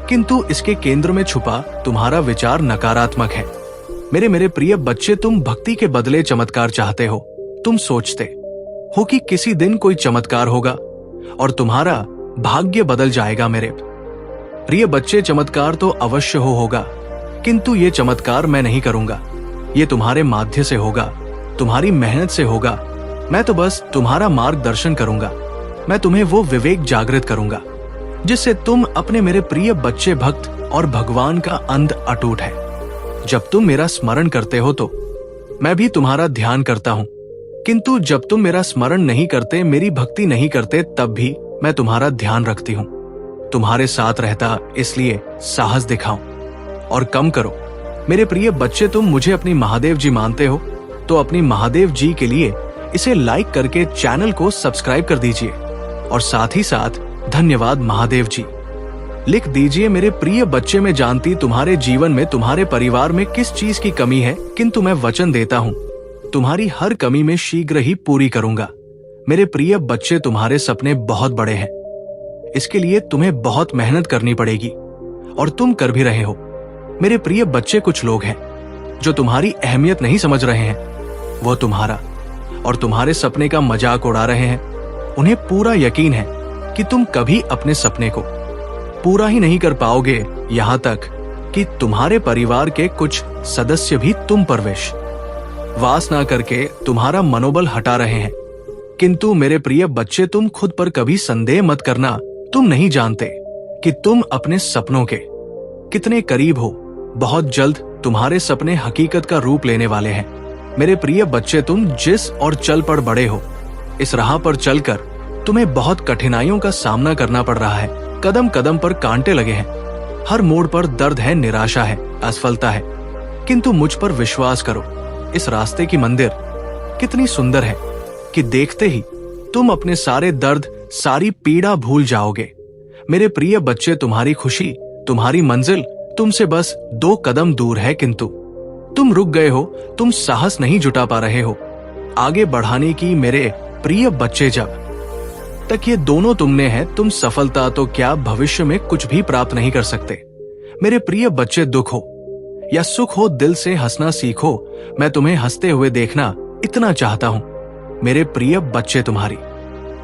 किंतु इसके केंद्र में छुपा तुम्हारा विचार नकारात्मक है। मेरे प्रिय बच्चे, तुम भक्ति के बदले चमत्कार चाहते हो। तुम सोचते हो कि किसी दिन कोई चमत्कार होगा और तुम्हारा भाग्य बदल जाएगा। मेरे प्रिय बच्चे, चमत्कार तो अवश्य होगा, किंतु ये चमत्कार मैं नहीं करूंगा। ये तुम्हारे माध्य से होगा, तुम्हारी मेहनत से होगा। मैं तो बस तुम्हारा मार्गदर्शन करूंगा। मैं तुम्हें वो विवेक जागृत करूंगा जिससे तुम अपने मेरे प्रिय बच्चे भक्त और भगवान का अंध अटूट है। जब तुम मेरा स्मरण करते हो तो मैं भी तुम्हारा ध्यान करता हूं, किंतु जब तुम मेरा स्मरण नहीं करते, मेरी भक्ति नहीं करते, तब भी मैं तुम्हारा ध्यान रखती हूं। तुम्हारे साथ रहता इसलिए साहस दिखाओ और कम करो। मेरे प्रिय बच्चे, तुम मुझे अपनी महादेव जी मानते हो तो अपनी महादेव जी के लिए इसे लाइक करके चैनल को सब्सक्राइब कर दीजिए और साथ ही साथ धन्यवाद महादेव जी लिख दीजिए। मेरे प्रिय बच्चे, मैं जानती तुम्हारे जीवन में, तुम्हारे परिवार में किस चीज की कमी है, किंतु मैं वचन देता हूं तुम्हारी हर कमी में शीघ्र ही पूरी करूंगा। मेरे प्रिय बच्चे, तुम्हारे सपने बहुत बड़े हैं, इसके लिए तुम्हें बहुत मेहनत करनी पड़ेगी और तुम कर भी रहे हो। मेरे प्रिय बच्चे, कुछ लोग हैं जो तुम्हारी अहमियत नहीं समझ रहे हैं, वो तुम्हारा और तुम्हारे सपने का मजाक उड़ा रहे हैं। उन्हें पूरा यकीन है कि तुम कभी अपने सपने को पूरा ही नहीं कर पाओगे, यहां तक कि तुम्हारे परिवार के कुछ सदस्य भी तुम पर विश्वास ना करके तुम्हारा मनोबल हटा रहे हैं। किंतु मेरे प्रिय बच्चे, तुम खुद पर कभी संदेह मत करना। तुम नहीं जानते कि तुम अपने सपनों के कितने करीब हो। बहुत जल्द तुम्हारे सपने हकीकत का रूप लेने वाले हैं। मेरे प्रिय बच्चे, तुम जिस और चल पड़ बड़े हो इस राह पर चलकर तुम्हें बहुत कठिनाइयों का सामना करना पड़ रहा है। कदम कदम पर कांटे लगे हैं, हर मोड़ पर दर्द है, निराशा है, असफलता है। किंतु मुझ पर विश्वास करो, इस रास्ते की मंदिर कितनी सुंदर है कि देखते ही तुम अपने सारे दर्द, सारी पीड़ा भूल जाओगे। मेरे प्रिय बच्चे, तुम्हारी खुशी, तुम्हारी मंजिल तुमसे बस 2 कदम दूर है, किंतु तुम रुक गए हो, तुम साहस नहीं जुटा पा रहे हो आगे बढ़ाने की। मेरे प्रिय बच्चे, जब तक ये दोनों तुमने हैं, तुम सफलता तो क्या भविष्य में कुछ भी प्राप्त नहीं कर सकते। मेरे प्रिय बच्चे, दुख हो या सुख हो, दिल से हंसना सीखो। मैं तुम्हें हंसते हुए देखना इतना चाहता हूं। मेरे प्रिय बच्चे, तुम्हारी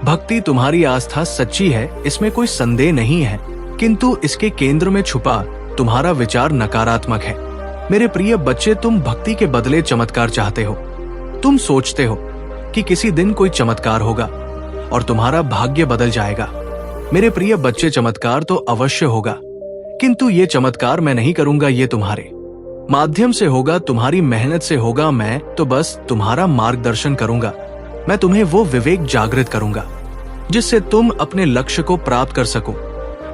भक्ति, तुम्हारी आस्था सच्ची है, इसमें कोई संदेह नहीं है, किंतु इसके केंद्र में छुपा तुम्हारा विचार नकारात्मक है। मेरे प्रिय बच्चे, तुम भक्ति के बदले चमत्कार चाहते हो। तुम सोचते हो कि किसी दिन कोई चमत्कार होगा और तुम्हारा भाग्य बदल जाएगा। मेरे प्रिय बच्चे, चमत्कार तो अवश्य होगा, किंतु ये चमत्कार मैं नहीं करूंगा, ये तुम्हारे माध्यम से होगा, तुम्हारी मेहनत से होगा। मैं तो बस तुम्हारा मार्गदर्शन करूंगा। मैं तुम्हें वो विवेक जागृत करूंगा जिससे तुम अपने लक्ष्य को प्राप्त कर सको।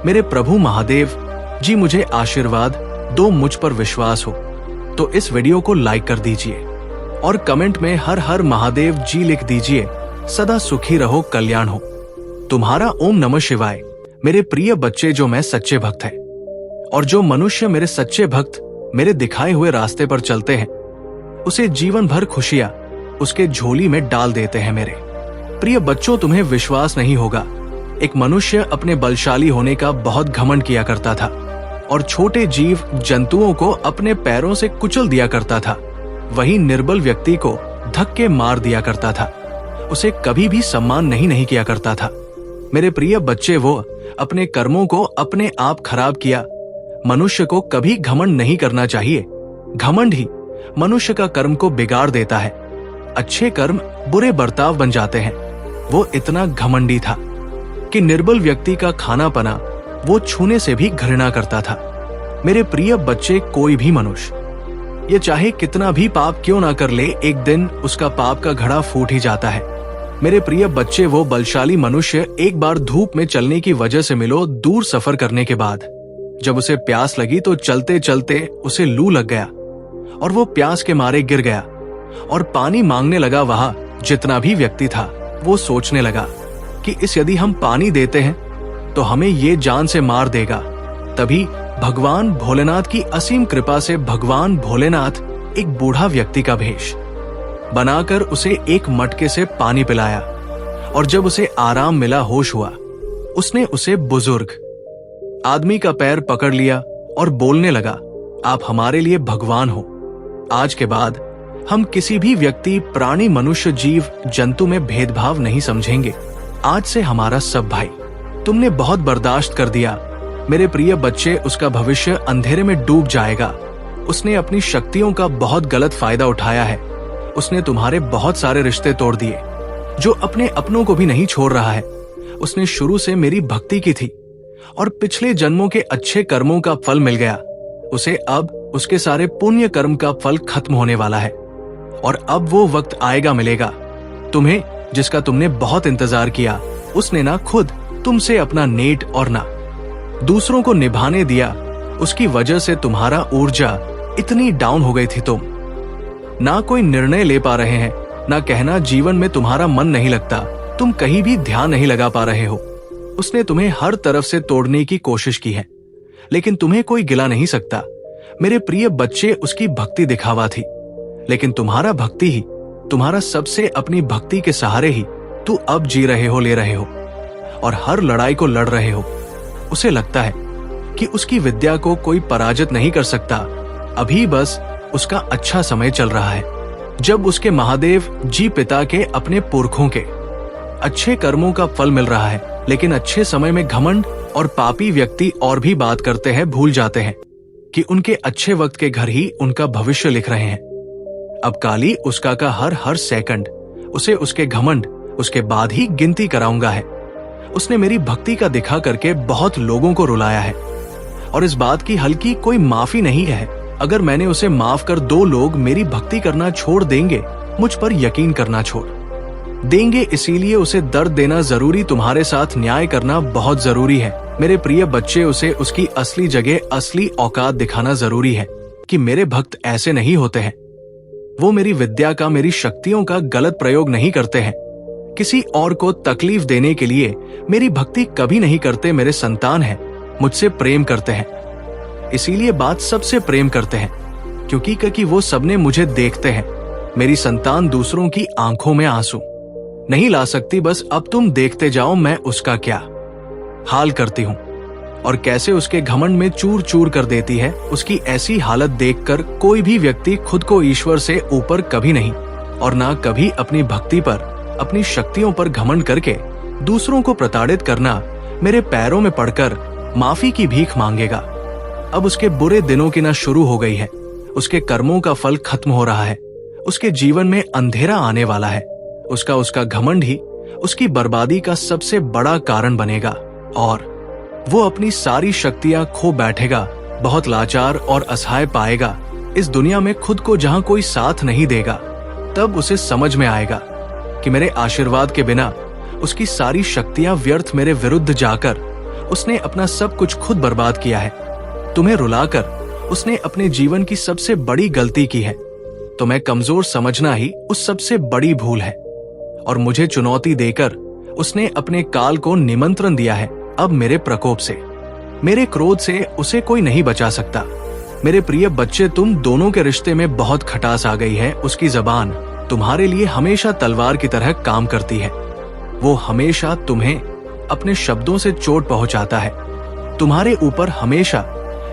मेरे प्रभु महादेव जी, मुझे आशीर्वाद दो, मुझ पर विश्वास हो तो इस वीडियो को लाइक कर दीजिए और कमेंट में हर हर महादेव जी लिख दीजिए। सदा सुखी रहो, कल्याण हो। तुम्हारा ओम नमः शिवाय। मेरे प्रिय बच्चे, जो मैं सच्चे भक्त है और जो मनुष्य मेरे सच्चे भक्त मेरे दिखाए हुए रास्ते पर चलते हैं, उसे जीवन भर खुशियां उसके झोली में डाल देते हैं। मेरे प्रिय बच्चों, तुम्हें विश्वास नहीं होगा, एक मनुष्य अपने बलशाली होने का बहुत घमंड किया करता था और छोटे जीव जंतुओं को अपने पैरों से कुचल दिया करता था। वही निर्बल व्यक्ति को धक्के मार दिया करता था, उसे कभी भी सम्मान नहीं किया करता था। मेरे प्रिय बच्चे, वो अपने कर्मों को अपने आप खराब किया। मनुष्य को कभी घमंड नहीं करना चाहिए, घमंड ही मनुष्य का कर्म को बिगाड़ देता है। अच्छे कर्म बुरे बर्ताव बन जाते हैं। वो इतना घमंडी था कि निर्बल व्यक्ति का खाना पना वो छूने से भी घृणा करता था। मेरे प्रिय बच्चे, कोई भी मनुष्य ये चाहे कितना भी पाप क्यों ना कर ले, एक दिन उसका पाप का घड़ा फूट ही जाता है। मेरे प्रिय बच्चे, वो बलशाली मनुष्य एक बार धूप में चलने की वजह से मिलो, दूर सफर करने के बाद जब उसे प्यास लगी तो चलते चलते उसे लू लग गया और वो प्यास के मारे गिर गया और पानी मांगने लगा। वहां जितना भी व्यक्ति था वो सोचने लगा कि इस यदि हम पानी देते हैं तो हमें ये जान से मार देगा। तभी भगवान भोलेनाथ की असीम कृपा से भगवान भोलेनाथ एक बूढ़ा व्यक्ति का भेष बनाकर उसे एक मटके से पानी पिलाया और जब उसे आराम मिला, होश हुआ, उसने उसे बुजुर्ग आदमी का पैर पकड़ लिया और बोलने लगा, आप हमारे लिए भगवान हो। आज के बाद हम किसी भी व्यक्ति, प्राणी, मनुष्य, जीव, जंतु में भेदभाव नहीं समझेंगे। आज से हमारा सब भाई। तुमने बहुत बर्दाश्त कर दिया। मेरे प्रिय बच्चे, उसका भविष्य अंधेरे में डूब जाएगा। उसने अपनी शक्तियों का बहुत गलत फायदा उठाया है। उसने तुम्हारे बहुत सारे रिश्ते तोड़ दिए, जो अपने अपनों को भी नहीं छोड़ रहा है। उसने शुरू से मेरी भक्ति की थी और पिछले जन्मों के अच्छे कर्मों का फल मिल गया। उसे अब उसके सारे पुण्य कर्म का फल खत्म होने वाला है और अब वो वक्त आएगा, मिलेगा तुम्हें, जिसका तुमने बहुत इंतजार किया। उसने ना खुद तुमसे अपना नेट और ना दूसरों को निभाने दिया। उसकी वजह से तुम्हारा ऊर्जा इतनी डाउन हो गई थी, तुम ना कोई निर्णय ले पा रहे हैं, ना कहना जीवन में तुम्हारा मन नहीं लगता, तुम कहीं भी ध्यान नहीं लगा पा रहे हो। उसने तुम्हें हर तरफ से तोड़ने की कोशिश की है, लेकिन तुम्हें कोई गिला नहीं सकता। मेरे प्रिय बच्चे, उसकी भक्ति दिखावा थी, लेकिन तुम्हारा भक्ति ही, तुम्हारा सबसे अपनी भक्ति के सहारे ही तू अब जी रहे हो, ले रहे हो और हर लड़ाई को लड़ रहे हो। उसे लगता है कि उसकी विद्या को कोई पराजित नहीं कर सकता। अभी बस उसका अच्छा समय चल रहा है, जब उसके महादेव जी पिता के अपने पुरखों के अच्छे कर्मों का फल मिल रहा है। लेकिन अच्छे समय में घमंड और पापी व्यक्ति और भी बात करते हैं, भूल जाते हैं कि उनके अच्छे वक्त के घर ही उनका भविष्य लिख रहे हैं। अब काली उसका का हर हर सेकंड उसे उसके घमंड उसके बाद ही गिनती कराऊंगा है। उसने मेरी भक्ति का दिखा करके बहुत लोगों को रुलाया है और इस बात की हल्की कोई माफी नहीं है। अगर मैंने उसे माफ कर 2 लोग मेरी भक्ति करना छोड़ देंगे, मुझ पर यकीन करना छोड़। देंगे, इसीलिए उसे दर्द देना जरूरी, तुम्हारे साथ न्याय करना बहुत जरूरी है। मेरे प्रिय बच्चे, उसे उसकी असली जगह, असली औकात दिखाना जरूरी है कि मेरे भक्त ऐसे नहीं होते हैं। वो मेरी विद्या का, मेरी शक्तियों का गलत प्रयोग नहीं करते हैं। किसी और को तकलीफ देने के लिए मेरी भक्ति कभी नहीं करते। मेरे संतान हैं, मुझसे प्रेम करते हैं, इसीलिए बात सबसे प्रेम करते हैं, क्योंकि वो सबने मुझे देखते हैं। मेरी संतान दूसरों की आंखों में आंसू नहीं ला सकती। बस अब तुम देखते जाओ मैं उसका क्या हाल करती हूं और कैसे उसके घमंड में चूर चूर कर देती है। उसकी ऐसी हालत देखकर कोई भी व्यक्ति खुद को ईश्वर से ऊपर कभी नहीं, और ना कभी अपनी भक्ति पर, अपनी शक्तियों पर घमंड करके दूसरों को प्रताड़ित करना। मेरे पैरों में पड़कर माफी की भीख मांगेगा। अब उसके बुरे दिनों की ना शुरू हो गई है, उसके कर्मों का फल खत्म हो रहा है, उसके जीवन में अंधेरा आने वाला है। उसका घमंड ही उसकी बर्बादी का सबसे बड़ा कारण बनेगा और वो अपनी सारी शक्तियां खो बैठेगा। बहुत लाचार और असहाय पाएगा इस दुनिया में खुद को, जहां कोई साथ नहीं देगा। तब उसे समझ में आएगा कि मेरे आशीर्वाद के बिना उसकी सारी शक्तियां व्यर्थ, मेरे विरुद्ध जाकर उसने अपना सब कुछ खुद बर्बाद किया है। तुम्हें रुलाकर उसने अपने जीवन की सबसे बड़ी गलती की है। तुम्हें कमजोर समझना ही उस सबसे बड़ी भूल है, और मुझे चुनौती देकर उसने अपने काल को निमंत्रण दिया है। अब मेरे प्रकोप से, मेरे क्रोध से उसे कोई नहीं बचा सकता। मेरे प्रिय बच्चे, तुम दोनों के रिश्ते में बहुत खटास आ गई है। उसकी जबान तुम्हारे लिए हमेशा तलवार की तरह काम करती है। वो हमेशा तुम्हें अपने शब्दों से चोट पहुंचाता है, तुम्हारे ऊपर हमेशा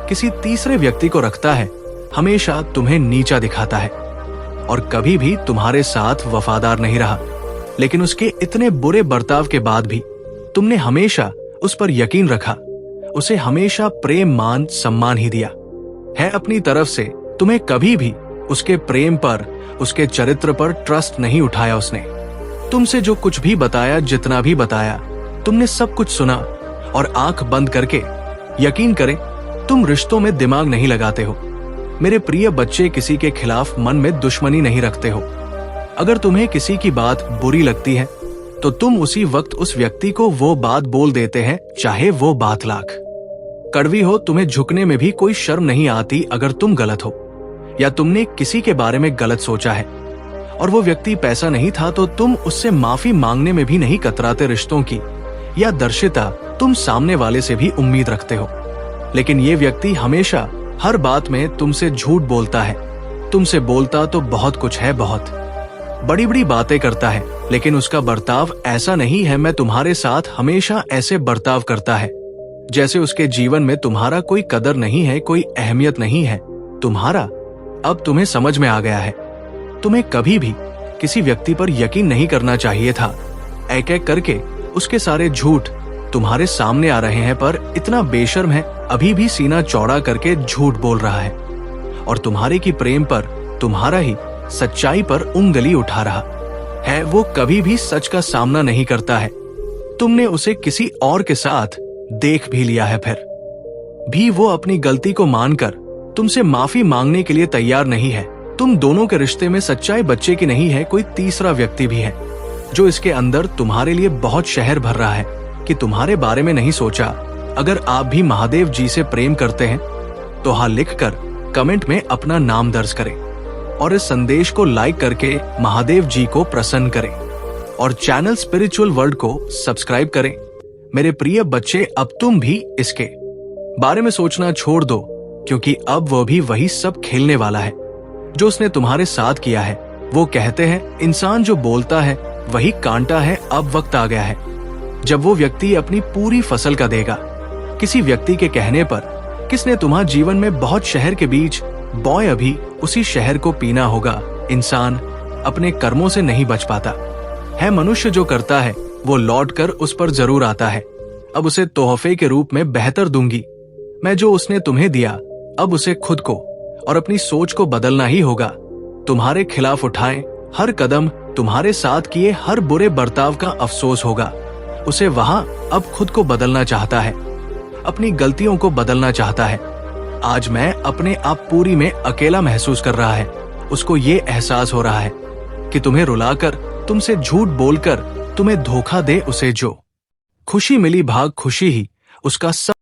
किसी तीसरे व्यक्ति को रखता है, हमेशा तुम्हें नीचा दिखाता है और कभी भी तुम्हारे साथ वफादार नहीं रहा। लेकिन उसके इतने बुरे बर्ताव के बाद भी तुमने हमेशा उस पर यकीन रखा, उसे हमेशा प्रेम, मान, सम्मान ही दिया है। अपनी तरफ से तुम्हें कभी भी उसके प्रेम पर, उसके चरित्र पर ट्रस्ट नहीं उठाया। उसने तुमसे जो कुछ भी बताया, जितना भी बताया, तुमने सब कुछ सुना और आंख बंद करके, यकीन करें, तुम रिश्तों में दिमाग नहीं लगाते हो। मेरे प्रिय बच्चे, किसी के खिलाफ मन में दुश्मनी नहीं रखते हो। अगर तुम्हें किसी की बात बुरी लगती है तो तुम उसी वक्त उस व्यक्ति को वो बात बोल देते हैं, चाहे वो बात लाख कड़वी हो। तुम्हें झुकने में भी कोई शर्म नहीं आती अगर तुम गलत हो या तुमने किसी के बारे में गलत सोचा है और वो व्यक्ति पैसा नहीं था तो तुम उससे माफी मांगने में भी नहीं कतराते। रिश्तों की या दर्शिता तुम सामने वाले से भी उम्मीद रखते हो, लेकिन ये व्यक्ति हमेशा हर बात में तुमसे झूठ बोलता है। तुमसे बोलता तो बहुत कुछ है, बहुत बड़ी बड़ी बातें करता है, लेकिन उसका बर्ताव ऐसा नहीं है। मैं तुम्हारे साथ हमेशा ऐसे बर्ताव करता है जैसे उसके जीवन में तुम्हारा कोई कदर नहीं है, कोई अहमियत नहीं है। तुम्हारा अब तुम्हें समझ में आ गया है। तुम्हें कभी भी किसी व्यक्ति पर यकीन नहीं करना चाहिए था। एक एक करके उसके सारे झूठ तुम्हारे सामने आ रहे हैं, पर इतना बेशर्म है, अभी भी सीना चौड़ा करके झूठ बोल रहा है और तुम्हारे की प्रेम पर, तुम्हारा ही सच्चाई पर उंगली उठा रहा है। वो कभी भी सच का सामना नहीं करता है। तुमने उसे किसी और के साथ देख भी लिया है, फिर भी वो अपनी गलती को मानकर तुमसे माफी मांगने के लिए तैयार नहीं है। तुम दोनों के रिश्ते में सच्चाई बच्चे की नहीं है, कोई तीसरा व्यक्ति भी है जो इसके अंदर तुम्हारे लिए बहुत शहर भर रहा है कि तुम्हारे बारे में नहीं सोचा। अगर आप भी महादेव जी से प्रेम करते हैं तो हाँ लिखकर कमेंट में अपना नाम दर्ज करें और इस संदेश को लाइक करके महादेव जी को प्रसन्न करें और चैनल स्पिरिचुअल वर्ल्ड को सब्सक्राइब करें। मेरे प्रिय बच्चे, अब तुम भी इसके बारे में सोचना छोड़ दो, क्योंकि अब वो भी वही सब खेलने वाला है जो उसने तुम्हारे साथ किया है। वो कहते हैं इंसान जो बोलता है वही कांटा है। अब वक्त आ गया है जब वो व्यक्ति अपनी पूरी फसल का देगा। किसी व्यक्ति के कहने पर किसने तुम्हारे जीवन में बहुत शहर के बीच बॉय, अभी उसी शहर को पीना होगा। इंसान अपने कर्मों से नहीं बच पाता है। मनुष्य जो करता है वो लौटकर उस पर जरूर आता है। अब उसे तोहफे के रूप में बेहतर दूंगी मैं जो उसने तुम्हें दिया। अब उसे खुद को और अपनी सोच को बदलना ही होगा। तुम्हारे खिलाफ उठाए हर कदम, तुम्हारे साथ किए हर बुरे बर्ताव का अफसोस होगा। उसे वहां अब खुद को बदलना चाहता है, अपनी गलतियों को बदलना चाहता है। आज मैं अपने आप पूरी में अकेला महसूस कर रहा है। उसको ये एहसास हो रहा है कि तुम्हें रुलाकर तुमसे झूठ बोलकर तुम्हें धोखा दे उसे जो। खुशी मिली भाग खुशी ही उसका सब